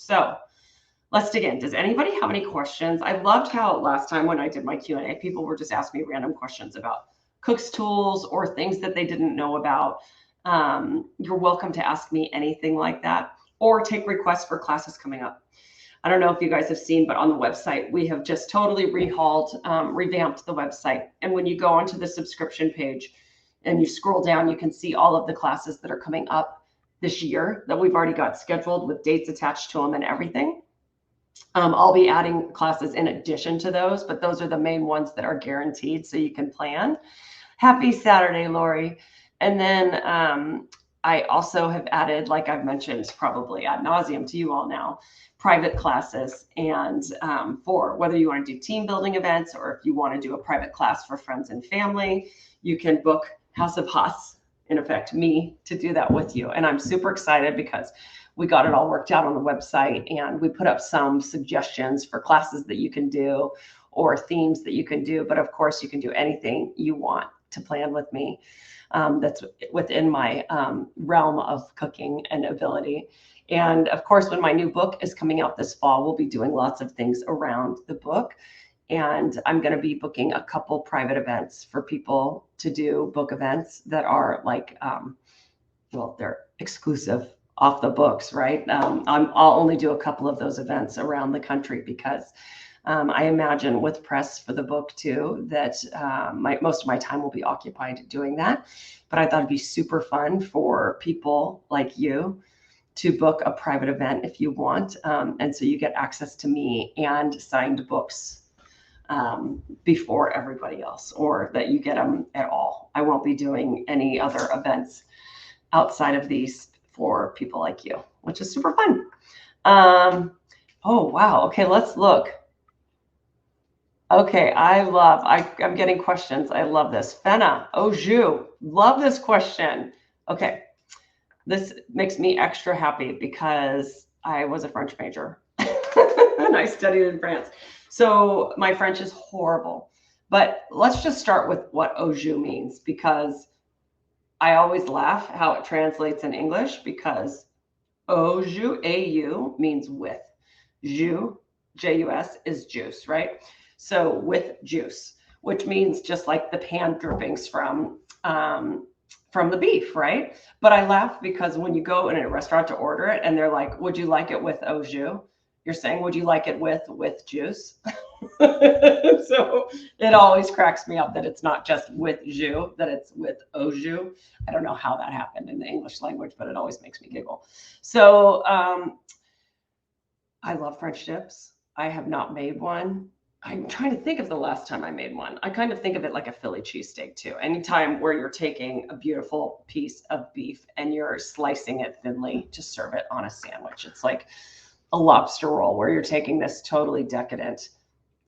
So let's dig in. Does anybody have any questions? I loved how last time when I did my Q&A, people were just asking me random questions about Cook's tools or things that they didn't know about. You're welcome to ask me anything like that or take requests for classes coming up. I don't know if you guys have seen, but on the website, we have just totally revamped the website. And when you go onto the subscription page and you scroll down, you can see all of the classes that are coming up this year that we've already got scheduled with dates attached to them and everything. I'll be adding classes in addition to those, but those are the main ones that are guaranteed so you can plan. Happy Saturday, Lori. And then I also have added, like I've mentioned probably ad nauseum to you all now, private classes. And for whether you want to do team building events or if you want to do a private class for friends and family, you can book House of Haas, in effect, me to do that with you. And I'm super excited because we got it all worked out on the website and we put up some suggestions for classes that you can do or themes that you can do. But of course, you can do anything you want to plan with me. That's within my realm of cooking and ability. And of course, when my new book is coming out this fall, we'll be doing lots of things around the book. And I'm going to be booking a couple private events for people to do book events that are like, well, they're exclusive off the books, right? I'll only do a couple of those events around the country because I imagine with press for the book too, that most of my time will be occupied doing that. But I thought it'd be super fun for people like you to book a private event if you want. And so you get access to me and signed books before everybody else, or that you get them at all. I won't be doing any other events outside of these for people like you, which is super fun. Oh, wow. Okay, let's look. Okay, I'm getting questions. I love this. Fenna, au jus. Love this question. Okay, this makes me extra happy because I was a French major and I studied in France. So my French is horrible. But let's just start with what au jus means, because I always laugh how it translates in English, because au jus, A-U, means with. Jus, J-U-S, is juice, right? So with juice, which means just like the pan drippings from the beef, right? But I laugh because when you go in a restaurant to order it and they're like, would you like it with au jus? You're saying, would you like it with juice? So it always cracks me up that it's not just with jus, that it's with au jus. I don't know how that happened in the English language, but it always makes me giggle. So I love French dips. I have not made one. I'm trying to think of the last time I made one. I kind of think of it like a Philly cheesesteak too. Anytime where you're taking a beautiful piece of beef and you're slicing it thinly to serve it on a sandwich. It's like a lobster roll where you're taking this totally decadent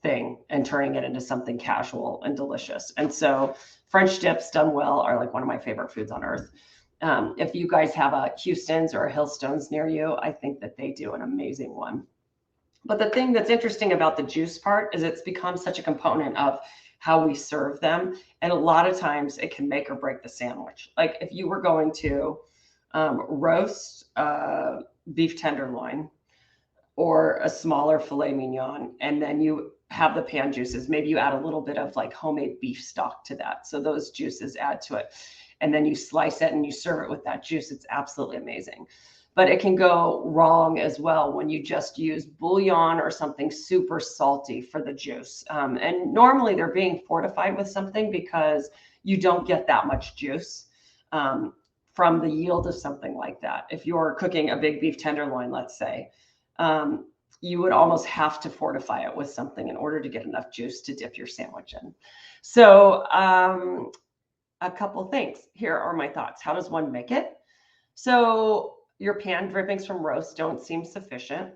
thing and turning it into something casual and delicious. And so French dips done well are like one of my favorite foods on earth. If you guys have a Houston's or a Hillstone's near you, I think that they do an amazing one. But the thing that's interesting about the juice part is it's become such a component of how we serve them. And a lot of times it can make or break the sandwich. Like if you were going to roast beef tenderloin or a smaller filet mignon, and then you have the pan juices, maybe you add a little bit of like homemade beef stock to that. So those juices add to it. And then you slice it and you serve it with that juice. It's absolutely amazing. But it can go wrong as well when you just use bouillon or something super salty for the juice. And normally they're being fortified with something because you don't get that much juice from the yield of something like that. If you're cooking a big beef tenderloin, let's say, you would almost have to fortify it with something in order to get enough juice to dip your sandwich in. So a couple things. Here are my thoughts. How does one make it? So your pan drippings from roast don't seem sufficient.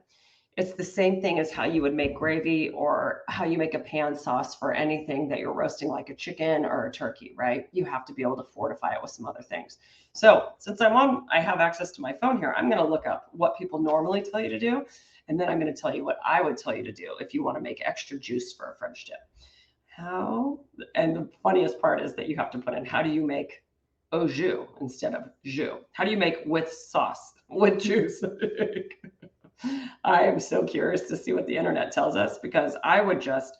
It's the same thing as how you would make gravy or how you make a pan sauce for anything that you're roasting, like a chicken or a turkey, right? You have to be able to fortify it with some other things. So since I have access to my phone here, I'm going to look up what people normally tell you to do. And then I'm going to tell you what I would tell you to do if you want to make extra juice for a French dip. And the funniest part is that you have to put in, how do you make au jus instead of jus? How do you make with sauce, with juice? I am so curious to see what the internet tells us, because I would just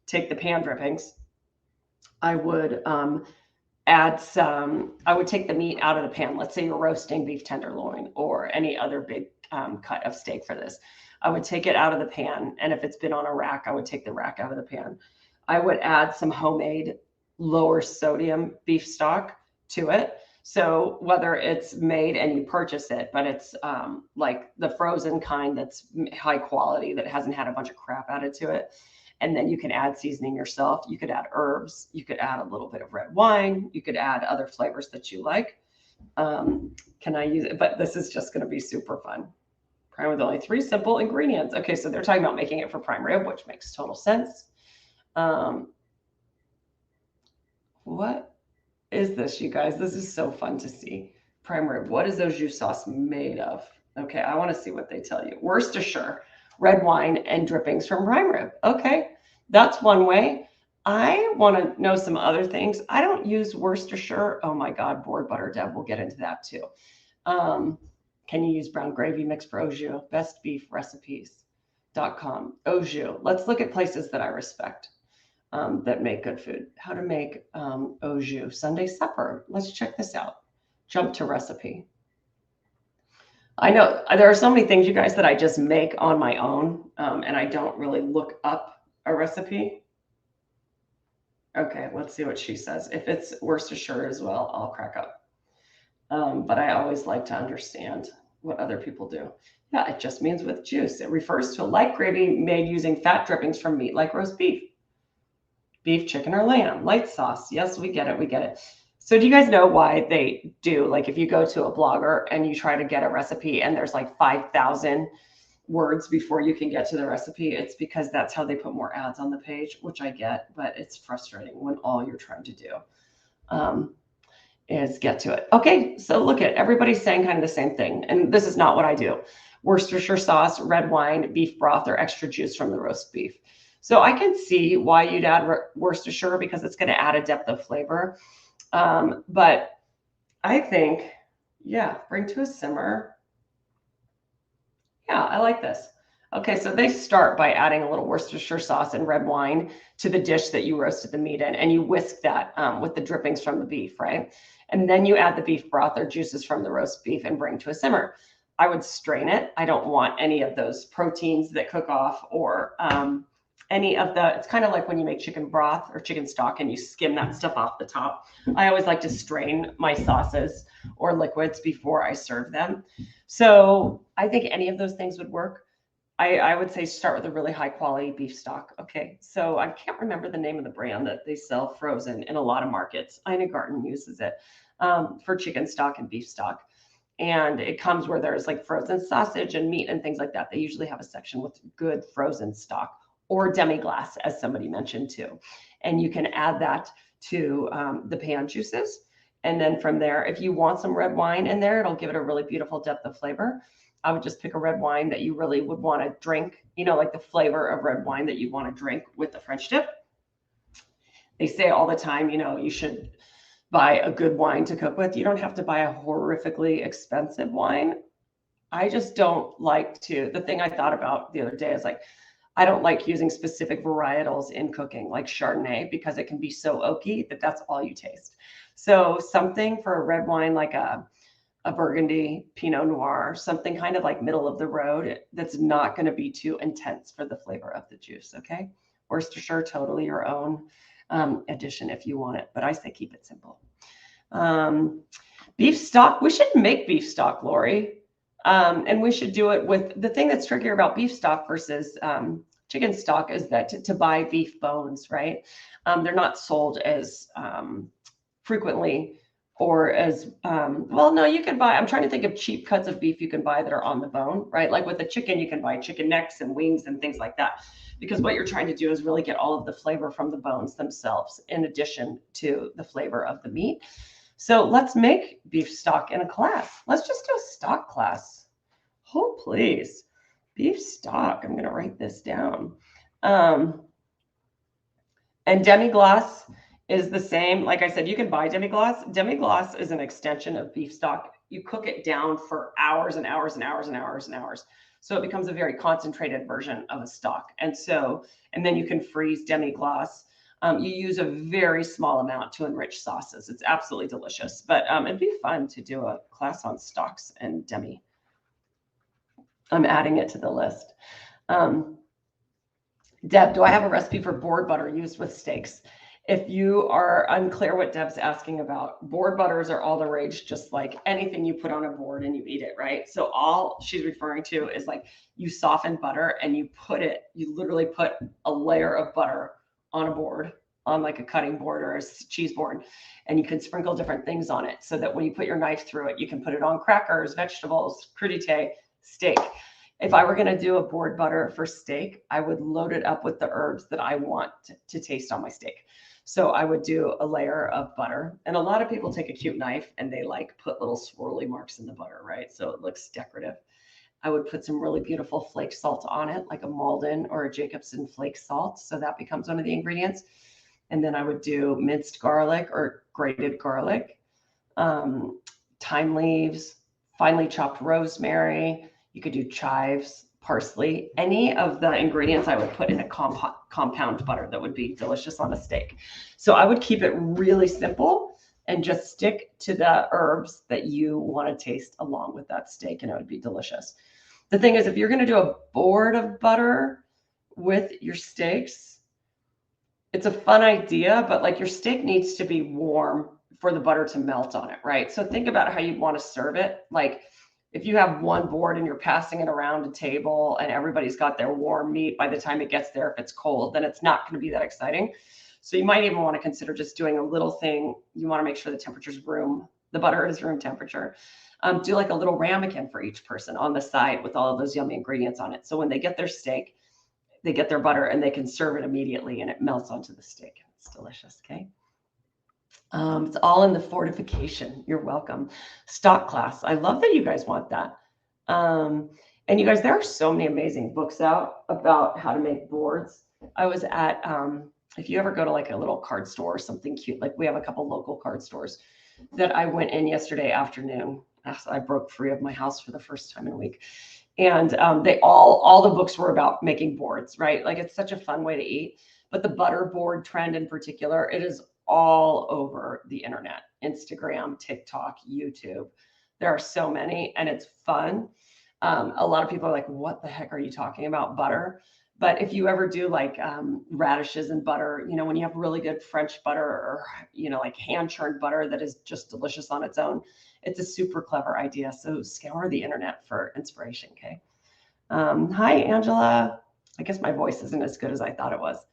take the pan drippings. I would add some, I would take the meat out of the pan. Let's say you're roasting beef tenderloin or any other big cut of steak for this. I would take it out of the pan. And if it's been on a rack, I would take the rack out of the pan. I would add some homemade lower sodium beef stock to it. So whether it's made and you purchase it, but it's like the frozen kind that's high quality, that hasn't had a bunch of crap added to it. And then you can add seasoning yourself. You could add herbs. You could add a little bit of red wine. You could add other flavors that you like. Can I use it? But this is just going to be super fun. Prime with only 3 simple ingredients. Okay, so they're talking about making it for prime rib, which makes total sense. What is this, you guys? This is so fun to see. Prime rib. What is au jus sauce made of? Okay, I want to see what they tell you. Worcestershire, red wine, and drippings from prime rib. Okay, that's one way. I want to know some other things. I don't use Worcestershire. Oh my God, board butter, Deb. We'll get into that too. Can you use brown gravy mix for au jus? Bestbeefrecipes.com. Au jus. Let's look at places that I respect that make good food. How to make au jus Sunday supper. Let's check this out. Jump to recipe. I know there are so many things, you guys, that I just make on my own, and I don't really look up a recipe. Okay, let's see what she says. If it's Worcestershire as well, I'll crack up. But I always like to understand what other people do. Yeah, it just means with juice. It refers to a light gravy made using fat drippings from meat like roast beef, chicken, or lamb. Light sauce. Yes, we get it. We get it. So do you guys know why they do, like if you go to a blogger and you try to get a recipe and there's like 5,000 words before you can get to the recipe? It's because that's how they put more ads on the page, which I get, but it's frustrating when all you're trying to do is get to it. Okay, so look at everybody's saying kind of the same thing. And this is not what I do. Worcestershire sauce, red wine, beef broth, or extra juice from the roast beef. So I can see why you'd add Worcestershire, because it's going to add a depth of flavor. But I think, yeah, bring to a simmer. Yeah, I like this. Okay, so they start by adding a little Worcestershire sauce and red wine to the dish that you roasted the meat in, and you whisk that with the drippings from the beef, right? And then you add the beef broth or juices from the roast beef and bring to a simmer. I would strain it. I don't want any of those proteins that cook off, or any of the, it's kind of like when you make chicken broth or chicken stock and you skim that stuff off the top. I always like to strain my sauces or liquids before I serve them. So I think any of those things would work. I would say start with a really high quality beef stock. Okay, so I can't remember the name of the brand that they sell frozen in a lot of markets. Ina Garten uses it for chicken stock and beef stock. And it comes where there's like frozen sausage and meat and things like that. They usually have a section with good frozen stock, or demi-glace, as somebody mentioned too. And you can add that to the pan juices. And then from there, if you want some red wine in there, it'll give it a really beautiful depth of flavor. I would just pick a red wine that you really would want to drink, you know, like the flavor of red wine that you want to drink with the French dip. They say all the time, you know, you should buy a good wine to cook with. You don't have to buy a horrifically expensive wine. I just don't like to, the thing I thought about the other day is like, I don't like using specific varietals in cooking, like Chardonnay, because it can be so oaky that that's all you taste. So something for a red wine, like a Burgundy, Pinot Noir, something kind of like middle of the road that's not going to be too intense for the flavor of the juice, okay? Worcestershire, totally your own addition if you want it, but I say keep it simple. Beef stock, we should make beef stock, Lori. And we should do it with, the thing that's trickier about beef stock versus chicken stock is that to buy beef bones, right? They're not sold as frequently or as, well, no, you can buy, I'm trying to think of cheap cuts of beef you can buy that are on the bone, right? Like with the chicken, you can buy chicken necks and wings and things like that, because what you're trying to do is really get all of the flavor from the bones themselves in addition to the flavor of the meat. So let's make beef stock in a class. Let's just do a stock class. Oh, please. Beef stock. I'm going to write this down. And demi-glace is the same. Like I said, you can buy demi-glace. Demi-glace is an extension of beef stock. You cook it down for hours and hours and hours and hours and hours. So it becomes a very concentrated version of a stock. And then you can freeze demi-glace. You use a very small amount to enrich sauces. It's absolutely delicious, but it'd be fun to do a class on stocks and demi. I'm adding it to the list. Deb, do I have a recipe for board butter used with steaks? If you are unclear what Deb's asking about, board butters are all the rage, just like anything you put on a board and you eat it, right? So all she's referring to is like you soften butter and you literally put a layer of butter on a board, on like a cutting board or a cheese board, and you can sprinkle different things on it so that when you put your knife through it, you can put it on crackers, vegetables, crudité, steak. If I were going to do a board butter for steak, I would load it up with the herbs that I want to taste on my steak. So I would do a layer of butter, and a lot of people take a cute knife and they like put little swirly marks in the butter, right? So it looks decorative. I would put some really beautiful flake salt on it, like a Malden or a Jacobson flake salt. So that becomes one of the ingredients. And then I would do minced garlic or grated garlic, thyme leaves, finely chopped rosemary. You could do chives, parsley, any of the ingredients I would put in a compound butter that would be delicious on a steak. So I would keep it really simple and just stick to the herbs that you want to taste along with that steak, and it would be delicious. The thing is, if you're going to do a board of butter with your steaks, it's a fun idea, but like your steak needs to be warm for the butter to melt on it, right? So think about how you want to serve it. Like if you have one board and you're passing it around a table and everybody's got their warm meat, by the time it gets there, if it's cold, then it's not going to be that exciting. So you might even want to consider just doing a little thing. You want to make sure the butter is room temperature. Do like a little ramekin for each person on the side with all of those yummy ingredients on it. So when they get their steak, they get their butter and they can serve it immediately and it melts onto the steak. It's delicious, okay? It's all in the fortification. You're welcome. Stock class. I love that you guys want that. And you guys, there are so many amazing books out about how to make boards. I was at, if you ever go to like a little card store or something cute, like we have a couple local card stores that I went in yesterday afternoon. I broke free of my house for the first time in a week. And they all the books were about making boards, right? Like it's such a fun way to eat. But the butter board trend in particular, it is all over the internet, Instagram, TikTok, YouTube. There are so many, and it's fun. A lot of people are like, what the heck are you talking about, butter? But if you ever do like radishes and butter, you know, when you have really good French butter or, you know, like hand churned butter that is just delicious on its own, it's a super clever idea. So scour the internet for inspiration, okay? Hi, Angela. I guess my voice isn't as good as I thought it was.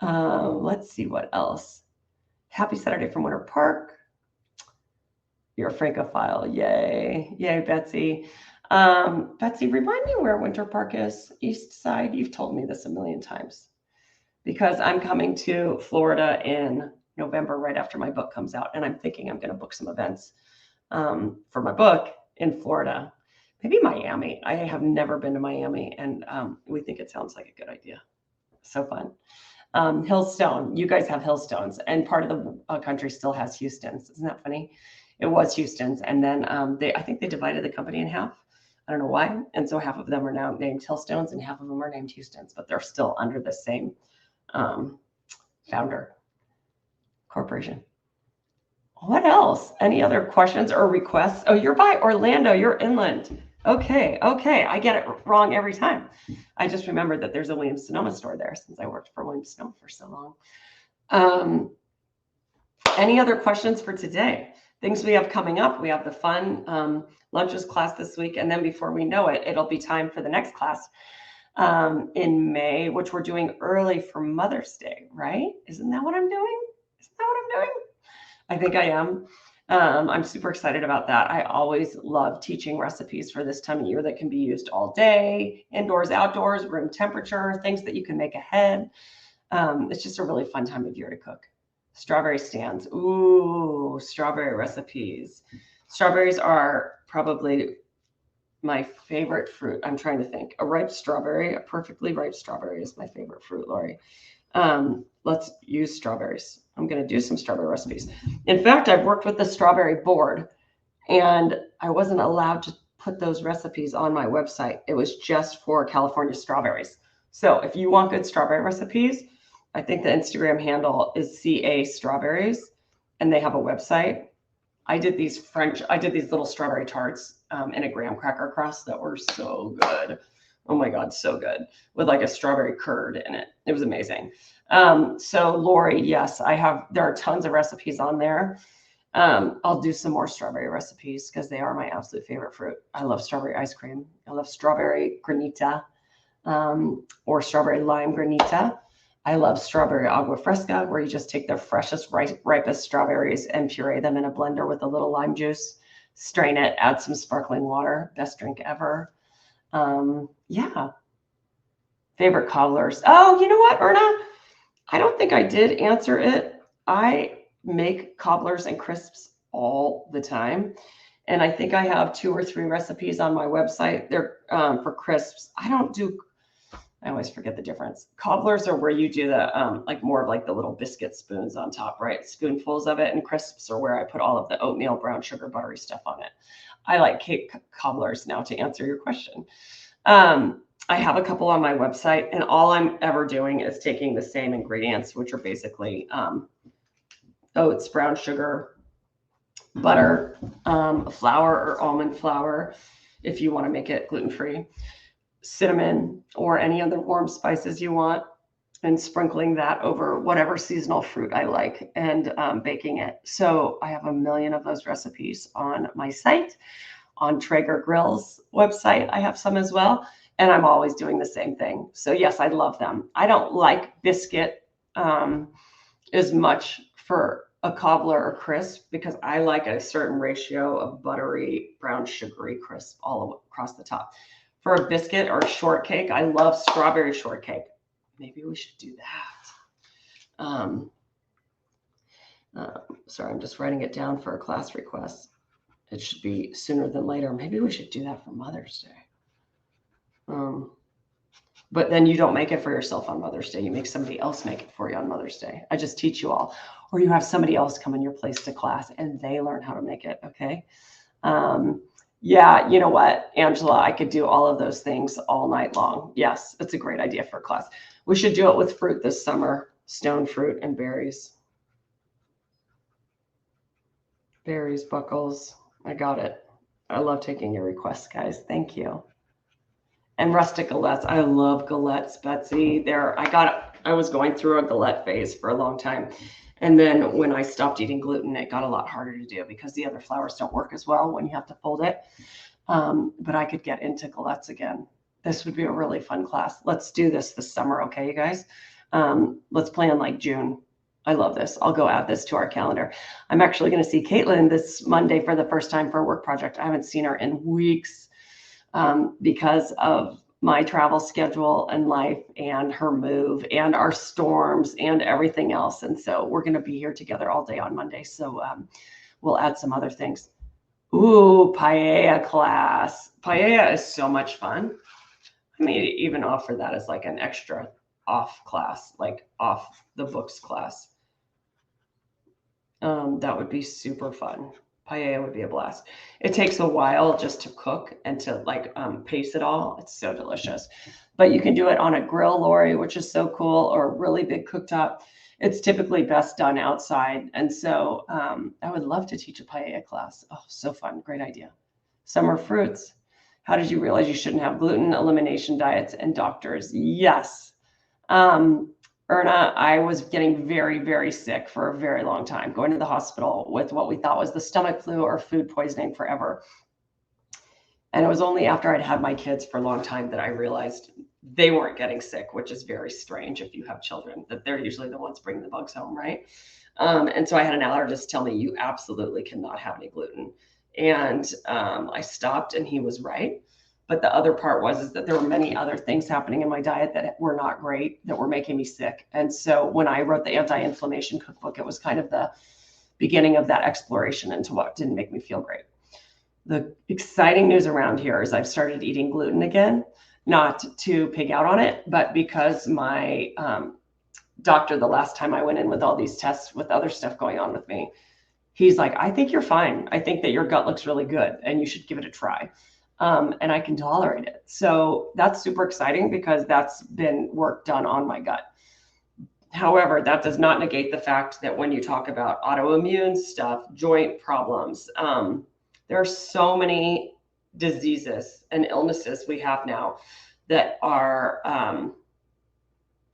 Let's see what else. Happy Saturday from Winter Park. You're a Francophile. Yay. Yay, Betsy. Betsy, remind me where Winter Park is. East Side. You've told me this a million times because I'm coming to Florida in November right after my book comes out. And I'm thinking I'm going to book some events for my book in Florida. Maybe Miami. I have never been to Miami, and we think it sounds like a good idea. So fun. Hillstone, you guys have Hillstones, and part of the country still has Houstons. Isn't that funny? It was Houston's, and then I think they divided the company in half. I don't know why, and so half of them are now named Hillstones, and half of them are named Houstons, but they're still under the same founder corporation. What else? Any other questions or requests? Oh, you're by Orlando. You're inland. Okay. I get it wrong every time. I just remembered that there's a Williams-Sonoma store there since I worked for Williams-Sonoma for so long. Any other questions for today? Things we have coming up. We have the fun lunches class this week. And then before we know it, it'll be time for the next class in May, which we're doing early for Mother's Day, right? Isn't that what I'm doing? I think I am. I'm super excited about that. I always love teaching recipes for this time of year that can be used all day, indoors, outdoors, room temperature, things that you can make ahead. It's just a really fun time of year to cook. Strawberry stands. Ooh, strawberry recipes. Strawberries are probably my favorite fruit. I'm trying to think. A perfectly ripe strawberry is my favorite fruit, Lori. Let's use strawberries. I'm going to do some strawberry recipes. In fact, I've worked with the strawberry board, and I wasn't allowed to put those recipes on my website. It was just for California strawberries. So if you want good strawberry recipes, I think the Instagram handle is CA Strawberries, and they have a website. I did these little strawberry tarts in a graham cracker crust that were so good. Oh my God, so good, with like a strawberry curd in it. It was amazing. So Lori, yes, there are tons of recipes on there. I'll do some more strawberry recipes because they are my absolute favorite fruit. I love strawberry ice cream. I love strawberry granita, or strawberry lime granita. I love strawberry agua fresca, where you just take the freshest, ripest strawberries and puree them in a blender with a little lime juice, strain it, add some sparkling water. Best drink ever. Yeah. Favorite cobblers. Oh, you know what, Erna? I don't think I did answer it. I make cobblers and crisps all the time. And I think I have 2 or 3 recipes on my website. They're for crisps. I always forget the difference. Cobblers are where you do the like more of like the little biscuit spoons on top, right? Spoonfuls of it. And crisps are where I put all of the oatmeal, brown sugar, buttery stuff on it. I like cake cobblers now, to answer your question. I have a couple on my website, and all I'm ever doing is taking the same ingredients, which are basically oats, brown sugar, butter, flour or almond flour, if you want to make it gluten-free, cinnamon, or any other warm spices you want, and sprinkling that over whatever seasonal fruit I like, and baking it. So I have a million of those recipes on my site. On Traeger Grill's website, I have some as well. And I'm always doing the same thing. So yes, I love them. I don't like biscuit as much for a cobbler or crisp, because I like a certain ratio of buttery, brown, sugary crisp all across the top. For a biscuit or a shortcake, I love strawberry shortcake. Maybe we should do that. Sorry, I'm just writing it down for a class request. It should be sooner than later. Maybe we should do that for Mother's Day. But then you don't make it for yourself on Mother's Day. You make somebody else make it for you on Mother's Day. I just teach you all. Or you have somebody else come in your place to class and they learn how to make it, okay? Yeah, you know what, Angela, I could do all of those things all night long. Yes, it's a great idea for a class. We should do it with fruit this summer, stone fruit and berries. Berries, buckles, I got it. I love taking your requests, guys. Thank you. And rustic galettes. I love galettes, Betsy. I was going through a galette phase for a long time. And then when I stopped eating gluten, it got a lot harder to do because the other flours don't work as well when you have to fold it. But I could get into galettes again. This would be a really fun class. Let's do this summer, okay, you guys? Let's plan like June. I love this. I'll go add this to our calendar. I'm actually going to see Caitlin this Monday for the first time for a work project. I haven't seen her in weeks. Because of my travel schedule and life and her move and our storms and everything else. And so we're going to be here together all day on Monday. So we'll add some other things. Ooh, paella class. Paella is so much fun. I may even offer that as like an extra off class, like off the books class. That would be super fun. Paella would be a blast. It takes a while just to cook and to like pace it all. It's so delicious. But you can do it on a grill, Lori, which is so cool, or a really big cooktop. It's typically best done outside. And so I would love to teach a paella class. Oh, so fun. Great idea. Summer fruits. How did you realize you shouldn't have gluten? Elimination diets and doctors. Yes. Erna, I was getting very, very sick for a very long time, going to the hospital with what we thought was the stomach flu or food poisoning forever. And it was only after I'd had my kids for a long time that I realized they weren't getting sick, which is very strange if you have children, that they're usually the ones bringing the bugs home, right? And so I had an allergist tell me, you absolutely cannot have any gluten. And I stopped, and he was right. But the other part was that there were many other things happening in my diet that were not great, that were making me sick. And so when I wrote the anti-inflammation cookbook, it was kind of the beginning of that exploration into what didn't make me feel great. The exciting news around here is I've started eating gluten again, not to pig out on it, but because my doctor, the last time I went in with all these tests with other stuff going on with me, he's like, I think you're fine. I think that your gut looks really good and you should give it a try. and I can tolerate it. So that's super exciting because that's been work done on my gut. However, that does not negate the fact that when you talk about autoimmune stuff, joint problems, there are so many diseases and illnesses we have now that are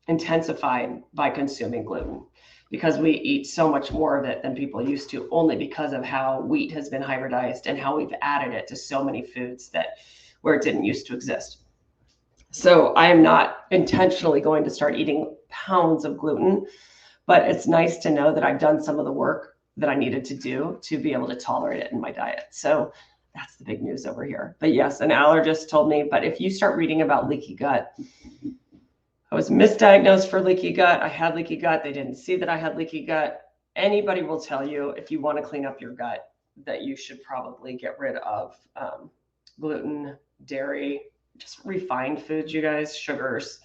intensified by consuming gluten because we eat so much more of it than people used to, only because of how wheat has been hybridized and how we've added it to so many foods that where it didn't used to exist. So I am not intentionally going to start eating pounds of gluten, but it's nice to know that I've done some of the work that I needed to do to be able to tolerate it in my diet. So that's the big news over here. But yes, an allergist told me, but if you start reading about leaky gut, I was misdiagnosed for leaky gut. I had leaky gut. They didn't see that I had leaky gut. Anybody will tell you if you want to clean up your gut that you should probably get rid of gluten, dairy, just refined foods, you guys, sugars,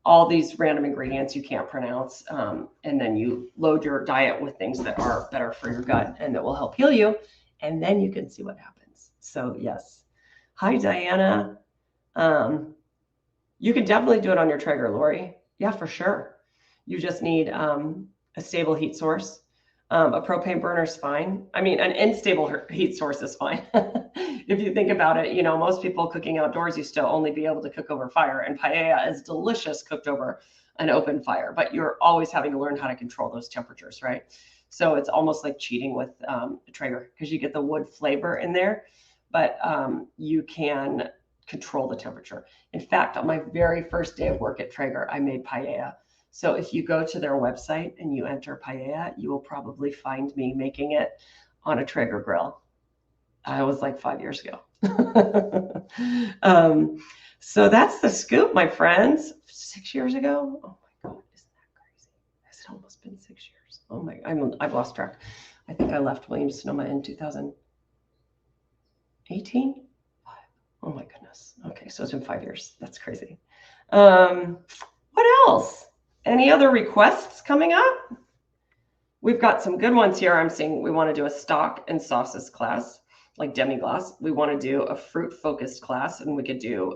all these random ingredients you can't pronounce. And then you load your diet with things that are better for your gut and that will help heal you. And then you can see what happens. So yes. Hi, Diana. You can definitely do it on your Traeger, Lori. Yeah, for sure. You just need a stable heat source. A propane burner is fine. I mean, an unstable heat source is fine. If you think about it, most people cooking outdoors used to only be able to cook over fire, and paella is delicious cooked over an open fire, but you're always having to learn how to control those temperatures, right? So it's almost like cheating with a Traeger because you get the wood flavor in there, but you can control the temperature. In fact, on my very first day of work at Traeger, I made paella. So if you go to their website and you enter paella, you will probably find me making it on a Traeger grill. I was like 5 years ago. So that's the scoop, my friends. 6 years ago? Oh my God, isn't that crazy? Has it almost been 6 years? Oh my, I've lost track. I think I left Williams-Sonoma in 2018. Oh my goodness. Okay, so it's been 5 years. That's crazy. What else? Any other requests coming up? We've got some good ones here. I'm seeing we want to do a stock and sauces class, like demi-glace. We want to do a fruit-focused class, and we could do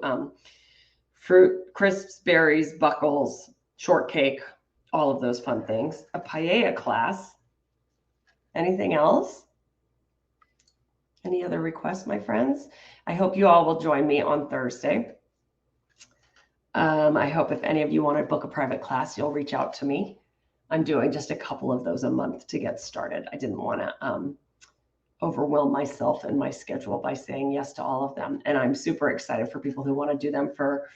fruit, crisps, berries, buckles, shortcake, all of those fun things. A paella class. Anything else? Any other requests, my friends? I hope you all will join me on Thursday. I hope if any of you want to book a private class, you'll reach out to me. I'm doing just a couple of those a month to get started. I didn't want to overwhelm myself and my schedule by saying yes to all of them. And I'm super excited for people who want to do them for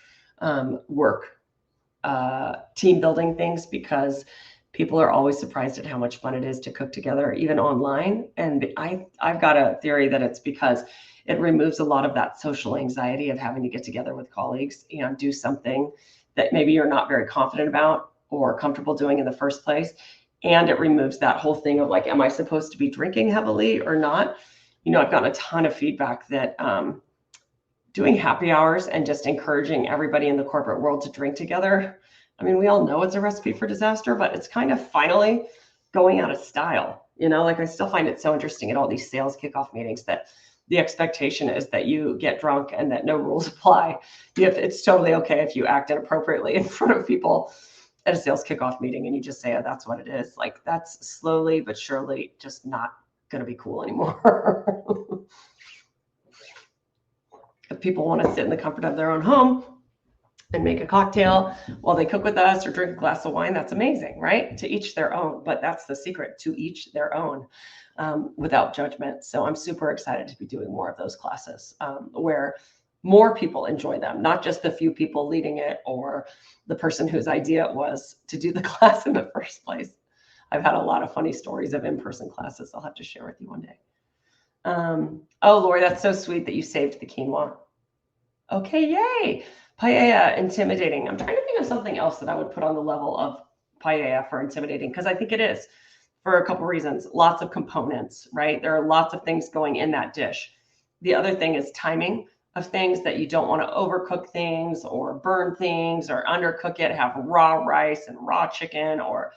work, team building things, because people are always surprised at how much fun it is to cook together, even online. And I've got a theory that it's because it removes a lot of that social anxiety of having to get together with colleagues and do something that maybe you're not very confident about or comfortable doing in the first place. And it removes that whole thing of like, am I supposed to be drinking heavily or not? I've gotten a ton of feedback that doing happy hours and just encouraging everybody in the corporate world to drink together. I mean, we all know it's a recipe for disaster, but it's kind of finally going out of style. Like I still find it so interesting at all these sales kickoff meetings that the expectation is that you get drunk and that no rules apply. It's totally okay if you act inappropriately in front of people at a sales kickoff meeting and you just say, oh, that's what it is. Like that's slowly but surely just not going to be cool anymore. If people want to sit in the comfort of their own home and make a cocktail while they cook with us or drink a glass of wine, that's amazing, right? To each their own, but that's the secret, to each their own, without judgment. So I'm super excited to be doing more of those classes where more people enjoy them, not just the few people leading it or the person whose idea it was to do the class in the first place. I've had a lot of funny stories of in-person classes I'll have to share with you one day. Oh, Lori, that's so sweet that you saved the quinoa. Okay, yay. Paella, intimidating. I'm trying to think of something else that I would put on the level of paella for intimidating, because I think it is for a couple reasons. Lots of components, right? There are lots of things going in that dish. The other thing is timing of things, that you don't want to overcook things or burn things or undercook it, have raw rice and raw chicken. Or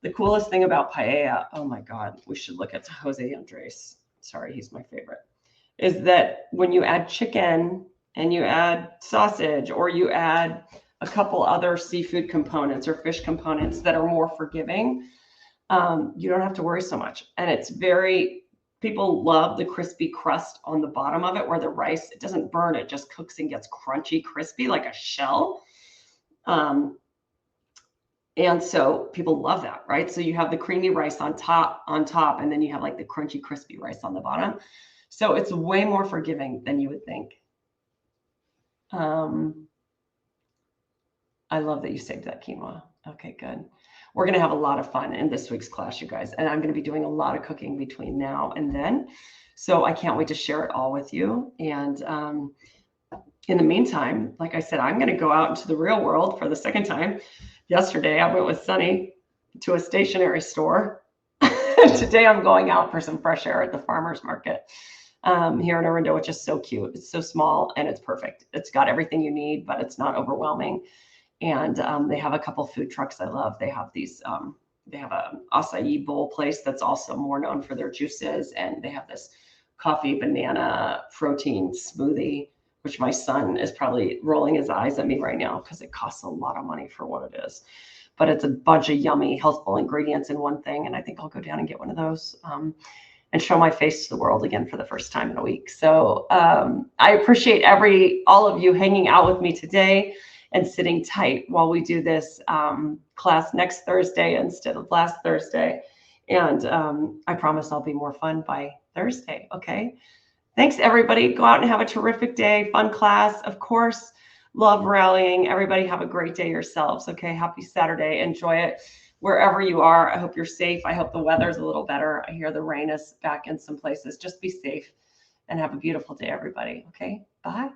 the coolest thing about paella, oh my God, we should look at Jose Andres. Sorry, he's my favorite. is that when you add chicken and you add sausage, or you add a couple other seafood components or fish components that are more forgiving, you don't have to worry so much. And it's very, people love the crispy crust on the bottom of it, where the rice, it doesn't burn, it just cooks and gets crunchy, crispy like a shell. And so people love that, right? So you have the creamy rice on top, and then you have like the crunchy, crispy rice on the bottom. So it's way more forgiving than you would think. I love that you saved that quinoa. Okay, good. We're going to have a lot of fun in this week's class, you guys. And I'm going to be doing a lot of cooking between now and then. So I can't wait to share it all with you. And in the meantime, like I said, I'm going to go out into the real world for the second time. Yesterday, I went with Sunny to a stationery store. Today, I'm going out for some fresh air at the farmer's market here in Orinda, which is so cute. It's so small and it's perfect. It's got everything you need, but it's not overwhelming. And they have a couple food trucks I love. They have these, they have an acai bowl place that's also more known for their juices. And they have this coffee banana protein smoothie, which my son is probably rolling his eyes at me right now because it costs a lot of money for what it is. But it's a bunch of yummy, healthful ingredients in one thing. And I think I'll go down and get one of those and show my face to the world again for the first time in a week. So I appreciate all of you hanging out with me today and sitting tight while we do this class next Thursday instead of last Thursday. And I promise I'll be more fun by Thursday, okay? Thanks, everybody. Go out and have a terrific day. Fun class, of course. Love rallying. Everybody have a great day yourselves, okay? Happy Saturday. Enjoy it wherever you are. I hope you're safe. I hope the weather's a little better. I hear the rain is back in some places. Just be safe and have a beautiful day, everybody, okay? Bye.